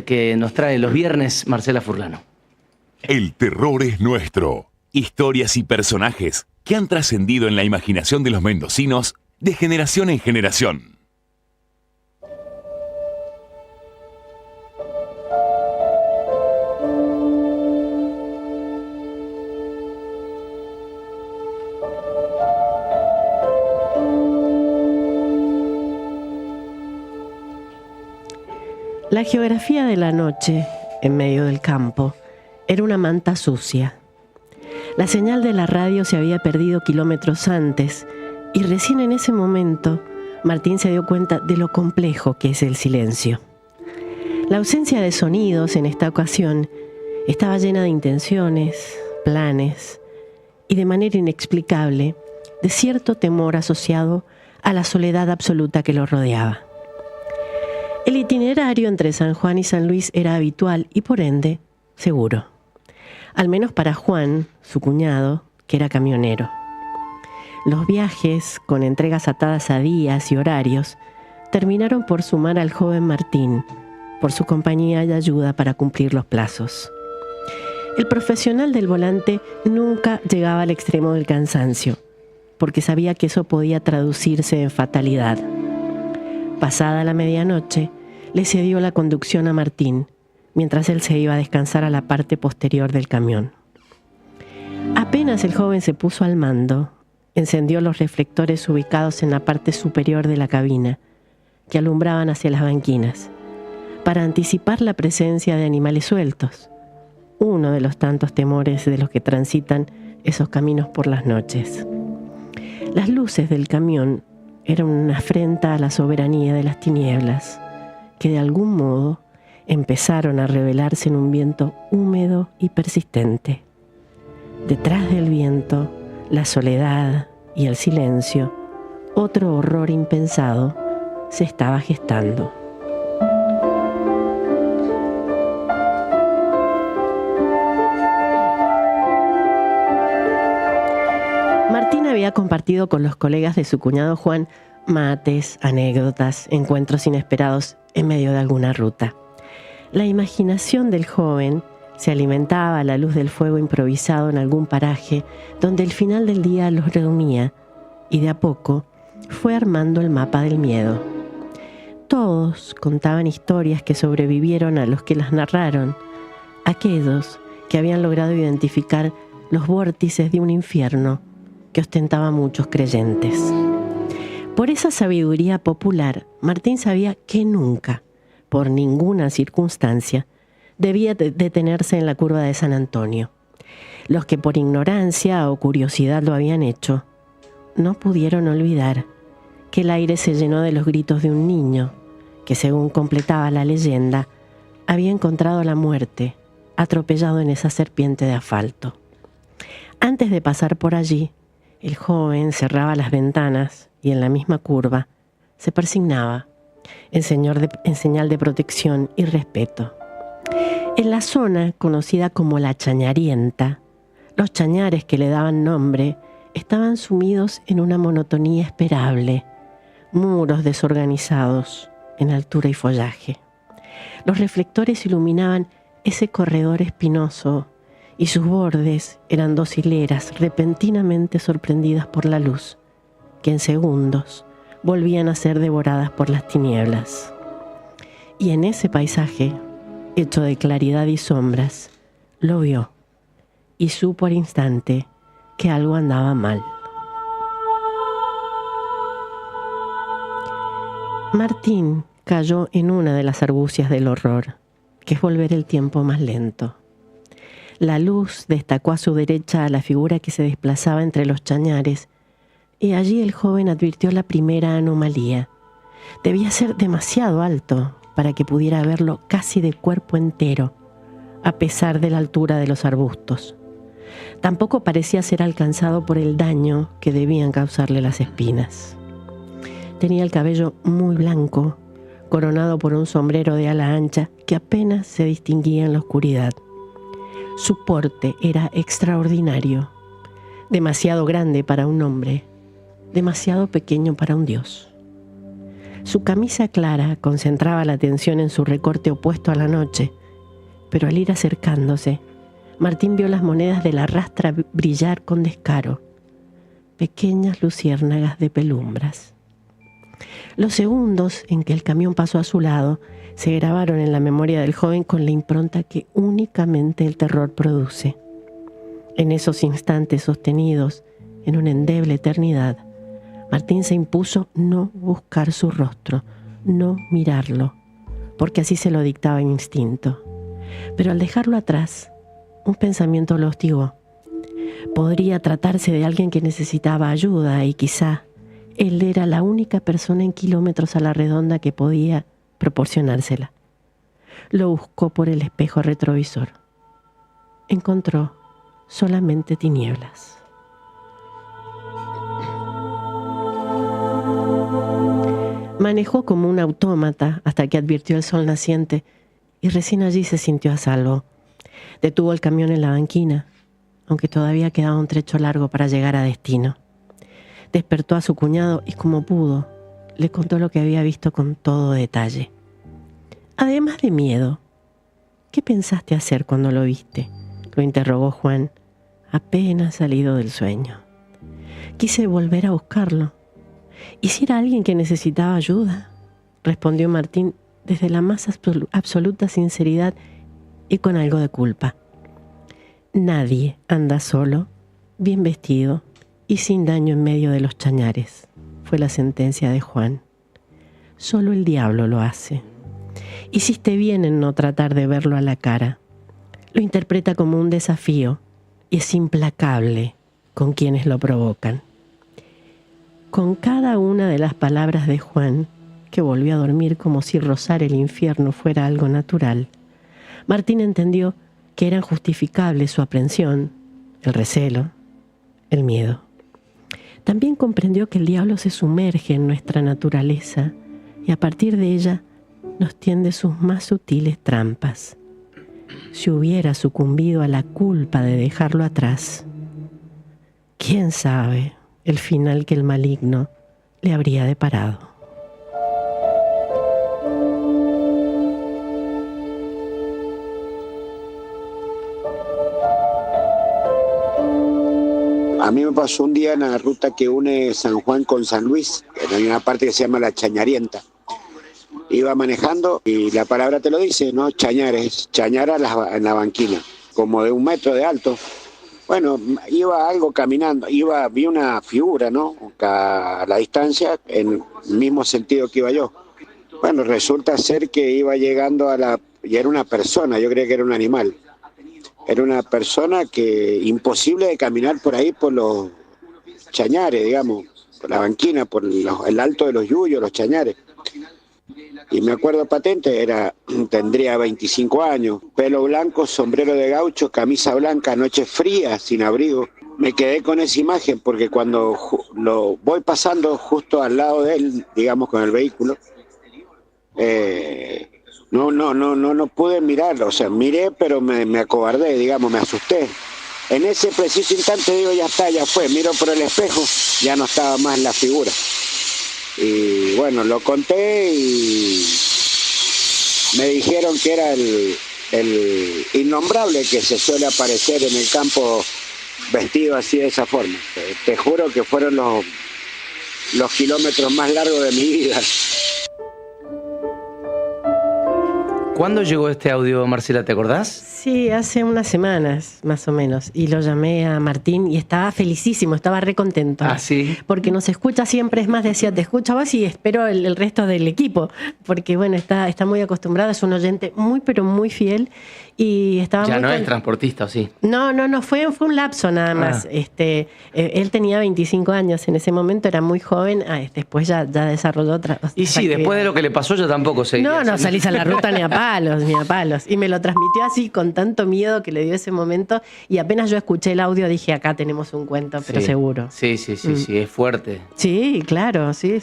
que nos trae los viernes Marcela Furlano. El terror es nuestro. Historias y personajes que han trascendido en la imaginación de los mendocinos de generación en generación. La geografía de la noche, en medio del campo, era una manta sucia. La señal de la radio se había perdido kilómetros antes y recién en ese momento Martín se dio cuenta de lo complejo que es el silencio. La ausencia de sonidos en esta ocasión estaba llena de intenciones, planes y de manera inexplicable de cierto temor asociado a la soledad absoluta que lo rodeaba. El itinerario entre San Juan y San Luis era habitual y por ende seguro. Al menos para Juan, su cuñado, que era camionero. Los viajes, con entregas atadas a días y horarios, terminaron por sumar al joven Martín, por su compañía y ayuda para cumplir los plazos. El profesional del volante nunca llegaba al extremo del cansancio, porque sabía que eso podía traducirse en fatalidad. Pasada la medianoche, le cedió la conducción a Martín, mientras él se iba a descansar a la parte posterior del camión. Apenas el joven se puso al mando, encendió los reflectores ubicados en la parte superior de la cabina, que alumbraban hacia las banquinas, para anticipar la presencia de animales sueltos, uno de los tantos temores de los que transitan esos caminos por las noches. Las luces del camión eran una afrenta a la soberanía de las tinieblas, que de algún modo empezaron a revelarse en un viento húmedo y persistente. Detrás del viento, la soledad y el silencio, otro horror impensado se estaba gestando. Martín había compartido con los colegas de su cuñado Juan mates, anécdotas, encuentros inesperados en medio de alguna ruta. La imaginación del joven se alimentaba a la luz del fuego improvisado en algún paraje donde el final del día los reunía y de a poco fue armando el mapa del miedo. Todos contaban historias que sobrevivieron a los que las narraron, aquellos que habían logrado identificar los vórtices de un infierno que ostentaba a muchos creyentes. Por esa sabiduría popular, Martín sabía que nunca, por ninguna circunstancia, debía detenerse en la curva de San Antonio. Los que por ignorancia o curiosidad lo habían hecho, no pudieron olvidar que el aire se llenó de los gritos de un niño que, según completaba la leyenda, había encontrado la muerte atropellado en esa serpiente de asfalto. Antes de pasar por allí, el joven cerraba las ventanas y en la misma curva se persignaba en señal de protección y respeto. En la zona conocida como la Chañarienta, los chañares que le daban nombre estaban sumidos en una monotonía esperable, muros desorganizados en altura y follaje. Los reflectores iluminaban ese corredor espinoso y sus bordes eran dos hileras repentinamente sorprendidas por la luz, que en segundos volvían a ser devoradas por las tinieblas. Y en ese paisaje, hecho de claridad y sombras, lo vio y supo al instante que algo andaba mal. Martín cayó en una de las argucias del horror, que es volver el tiempo más lento. La luz destacó a su derecha a la figura que se desplazaba entre los chañares, y allí el joven advirtió la primera anomalía. Debía ser demasiado alto para que pudiera verlo casi de cuerpo entero, a pesar de la altura de los arbustos. Tampoco parecía ser alcanzado por el daño que debían causarle las espinas. Tenía el cabello muy blanco, coronado por un sombrero de ala ancha que apenas se distinguía en la oscuridad. Su porte era extraordinario, demasiado grande para un hombre, demasiado pequeño para un dios. Su camisa clara concentraba la atención en su recorte opuesto a la noche, pero al ir acercándose, Martín vio las monedas de la rastra brillar con descaro, pequeñas luciérnagas de pelumbras. Los segundos en que el camión pasó a su lado se grabaron en la memoria del joven con la impronta que únicamente el terror produce. En esos instantes sostenidos en una endeble eternidad, Martín se impuso no buscar su rostro, no mirarlo, porque así se lo dictaba el instinto. Pero al dejarlo atrás, un pensamiento lo hostigó. Podría tratarse de alguien que necesitaba ayuda y quizá él era la única persona en kilómetros a la redonda que podía proporcionársela. Lo buscó por el espejo retrovisor. Encontró solamente tinieblas. Manejó como un autómata hasta que advirtió el sol naciente y recién allí se sintió a salvo. Detuvo el camión en la banquina, aunque todavía quedaba un trecho largo para llegar a destino. Despertó a su cuñado y como pudo, le contó lo que había visto con todo detalle. Además de miedo, ¿qué pensaste hacer cuando lo viste?, lo interrogó Juan, apenas salido del sueño. Quise volver a buscarlo. ¿Y si era alguien que necesitaba ayuda?, respondió Martín desde la más absoluta sinceridad y con algo de culpa. Nadie anda solo, bien vestido y sin daño en medio de los chañares, fue la sentencia de Juan. Solo el diablo lo hace. Hiciste bien en no tratar de verlo a la cara. Lo interpreta como un desafío y es implacable con quienes lo provocan. Con cada una de las palabras de Juan, que volvió a dormir como si rozar el infierno fuera algo natural, Martín entendió que eran justificables su aprensión, el recelo, el miedo. También comprendió que el diablo se sumerge en nuestra naturaleza y a partir de ella nos tiende sus más sutiles trampas. Si hubiera sucumbido a la culpa de dejarlo atrás, ¿quién sabe el final que el maligno le habría deparado? A mí me pasó un día en la ruta que une San Juan con San Luis, en una parte que se llama La Chañarienta. Iba manejando y la palabra te lo dice, ¿no? Chañares, chañara en la banquina, como de 1 metro de alto. Bueno, iba algo caminando, vi una figura, ¿no? A la distancia, en el mismo sentido que iba yo. Bueno, resulta ser que iba llegando y era una persona, yo creía que era un animal. Era una persona que imposible de caminar por ahí, por los chañares, digamos, por la banquina, por el alto de los yuyos, los chañares. Y me acuerdo patente, tendría 25 años, pelo blanco, sombrero de gaucho, camisa blanca, noche fría, sin abrigo. Me quedé con esa imagen porque cuando lo voy pasando justo al lado de él, digamos, con el vehículo, no pude mirarlo, o sea, miré, pero me acobardé, digamos, me asusté. En ese preciso instante digo, ya está, ya fue, miro por el espejo, ya no estaba más la figura. Y bueno, lo conté y me dijeron que era el innombrable que se suele aparecer en el campo vestido así de esa forma. Te juro que fueron los kilómetros más largos de mi vida. ¿Cuándo llegó este audio, Marcela? ¿Te acordás? Sí, hace unas semanas, más o menos. Y lo llamé a Martín y estaba felicísimo, estaba re contento. Ah, ¿sí? Porque nos escucha siempre, es más, decía, te escucho a vos y espero el resto del equipo. Porque, bueno, está muy acostumbrado, es un oyente muy, pero muy fiel. Y estaba ya muy no es transportista, ¿o sí? No, fue un lapso nada más. Él tenía 25 años en ese momento, era muy joven, después ya desarrolló otra. Y sí, después de lo que le pasó yo tampoco seguía. No salís a la ruta ni a palos. Y me lo transmitió así con tanto miedo que le dio ese momento y apenas yo escuché el audio dije, acá tenemos un cuento, pero seguro. Sí, es fuerte. Sí, claro, sí.